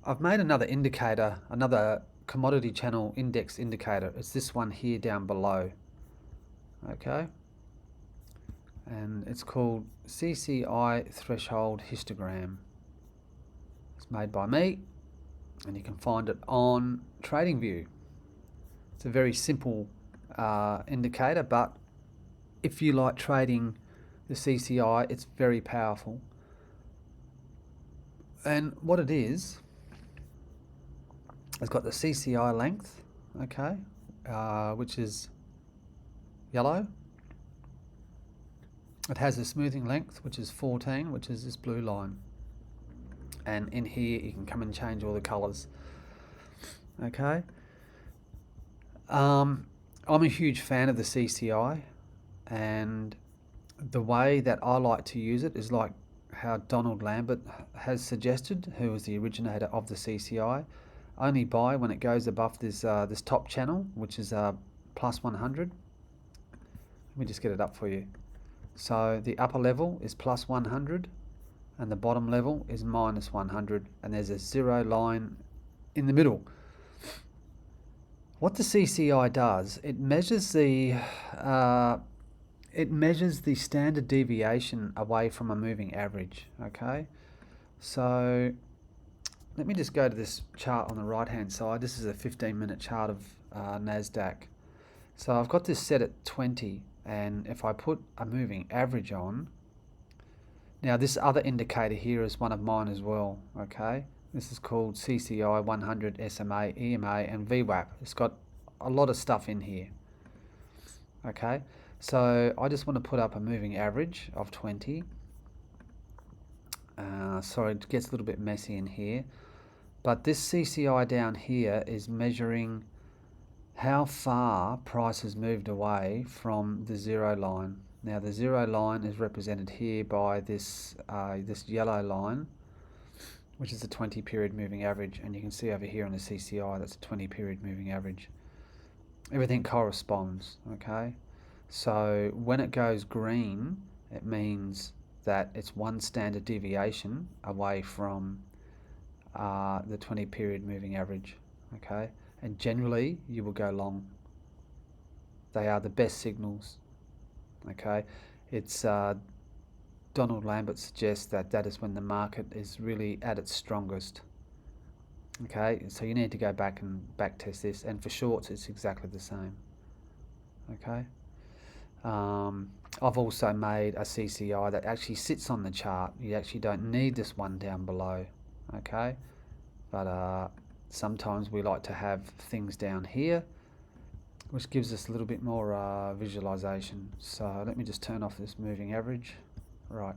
I've made another indicator, another commodity channel index indicator. It's this one here down below. Okay. And it's called CCI threshold histogram. It's made by me, and you can find it on TradingView. It's a very simple indicator, but if you like trading the CCI, it's very powerful. And what it is, it's got the CCI length, okay, which is yellow. It has a smoothing length, which is 14, which is this blue line. And in here, you can come and change all the colors. Okay. I'm a huge fan of the CCI, and the way that I like to use it is like how Donald Lambert has suggested, who was the originator of the CCI. Only buy when it goes above this top channel, which is plus 100. Let me just get it up for you. So the upper level is plus 100, and the bottom level is minus 100, and there's a zero line in the middle. What the CCI does, it measures the standard deviation away from a moving average. Okay, so let me just go to this chart on the right hand side. This is a 15-minute chart of NASDAQ. So I've got this set at 20, and if I put a moving average on, now this other indicator here is one of mine as well. Okay, this is called CCI 100 SMA, EMA, and VWAP. It's got a lot of stuff in here. Okay, so I just want to put up a moving average of 20. Sorry, it gets a little bit messy in here. But this CCI down here is measuring how far price has moved away from the zero line. Now the zero line is represented here by this yellow line, which is the 20 period moving average, and you can see over here on the CCI that's a 20 period moving average. Everything corresponds, okay? So when it goes green, it means that it's one standard deviation away from the 20 period moving average, okay? And generally you will go long. They are the best signals, okay? It's Donald Lambert suggests that that is when the market is really at its strongest. Okay, so you need to go back and back test this, and for shorts it's exactly the same. Okay, I've also made a CCI that actually sits on the chart. You actually don't need this one down below. Okay, but sometimes we like to have things down here, which gives us a little bit more visualization. So let me just turn off this moving average. Right.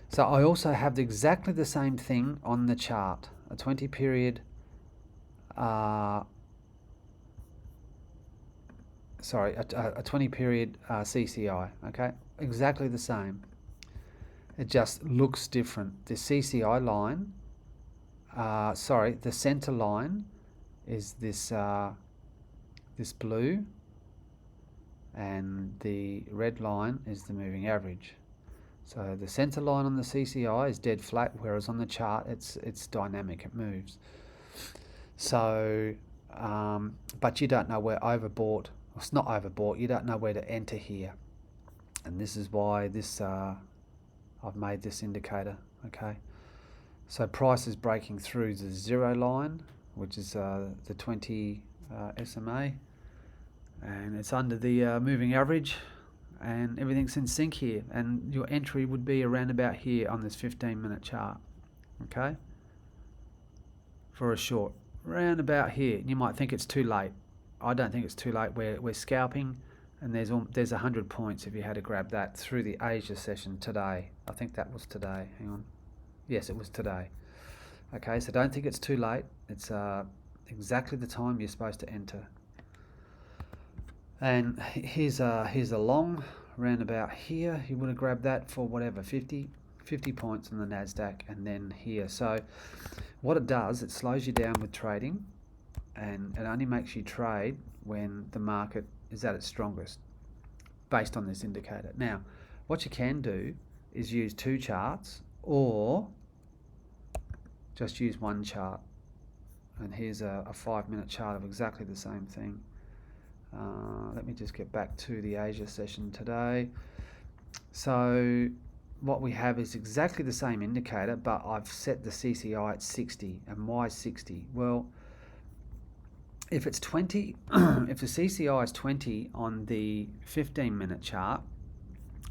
So I also have exactly the same thing on the chart, a 20 period, a 20 period CCI, okay? Exactly the same. It just looks different. The CCI line, the center line is this, this blue, and the red line is the moving average. So the center line on the CCI is dead flat, whereas on the chart it's dynamic, it moves. So, but you don't know where overbought, it's not overbought, you don't know where to enter here. And this is why this I've made this indicator, okay? So price is breaking through the zero line, which is the 20 SMA, and it's under the moving average, and everything's in sync here, and your entry would be around about here on this 15-minute chart, okay, for a short, around about here. You might think it's too late. I don't think it's too late. We're scalping, and there's 100 points if you had to grab that through the Asia session today. I think that was today. Hang on. Yes, it was today. Okay, so don't think it's too late. It's exactly the time you're supposed to enter. And here's a long round about here. You would have grabbed that for whatever, 50 points on the NASDAQ, and then here. So what it does, it slows you down with trading, and it only makes you trade when the market is at its strongest based on this indicator. Now, what you can do is use two charts, or just use one chart. And here's a 5-minute chart of exactly the same thing. Let me just get back to the Asia session today. So what we have is exactly the same indicator, but I've set the CCI at 60. And why 60? Well, if it's 20, if the CCI is 20 on the 15-minute chart,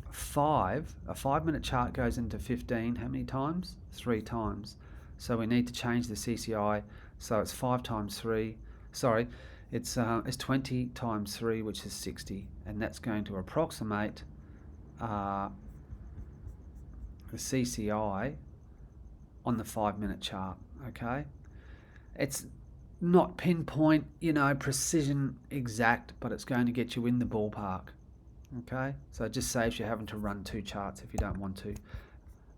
a 5-minute chart goes into 15 how many times? 3 times. So we need to change the CCI, so it's 5 times 3. Sorry, it's 20 times 3, which is 60, and that's going to approximate the CCI on the 5-minute chart. Okay, it's not pinpoint, precision exact, but it's going to get you in the ballpark. Okay, so it just saves you having to run 2 charts if you don't want to.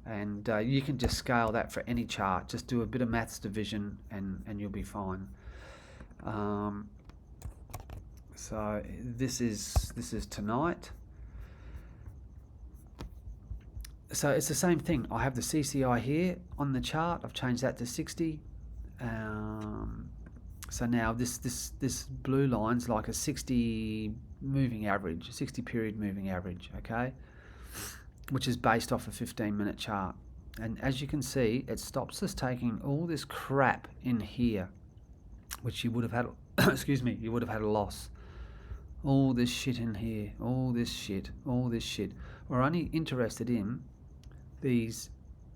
And you can just scale that for any chart. Just do a bit of maths division and you'll be fine. So this is tonight. So it's the same thing. I have the CCI here on the chart. I've changed that to 60. So now this blue line's like a 60 moving average, 60 period moving average, okay? Which is based off a 15-minute chart. And as you can see, it stops us taking all this crap in here, which you would have had, excuse me, you would have had a loss. All this shit in here, all this shit. We're only interested in these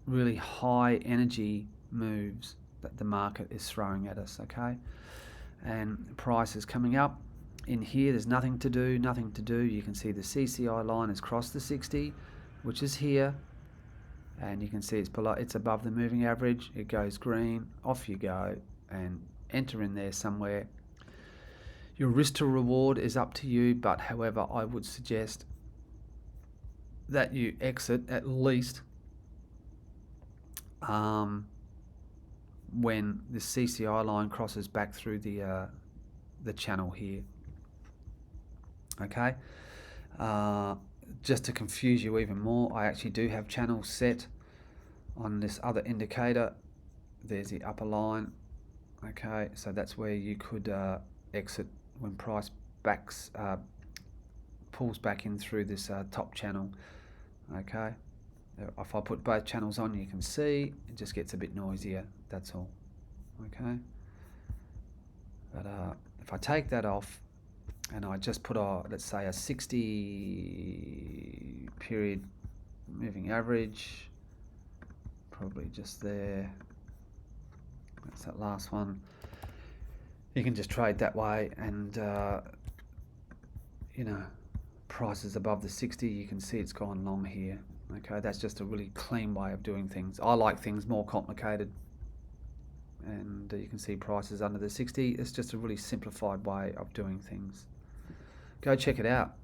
really high energy moves that the market is throwing at us, okay? And price is coming up. In here, there's nothing to do. You can see the CCI line has crossed the 60, which is here, and you can see it's above the moving average. It goes green, off you go, and enter in there somewhere. Your risk to reward is up to you, but however, I would suggest that you exit at least when the CCI line crosses back through the channel here. Okay. Just to confuse you even more, I actually do have channels set on this other indicator. There's the upper line. Okay, so that's where you could exit when price pulls back in through this top channel. Okay, if I put both channels on, you can see it just gets a bit noisier. That's all. Okay, but if I take that off and I just put let's say a 60 period moving average, probably just there. That's that last one. You can just trade that way, and price is above the 60. You can see it's gone long here. Okay, that's just a really clean way of doing things. I like things more complicated, and you can see prices under the 60. It's just a really simplified way of doing things. Go check it out.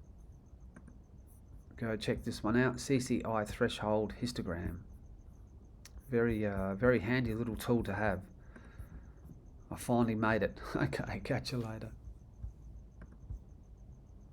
Go check this one out. CCI threshold histogram. Very, very handy little tool to have. I finally made it. Okay, catch you later.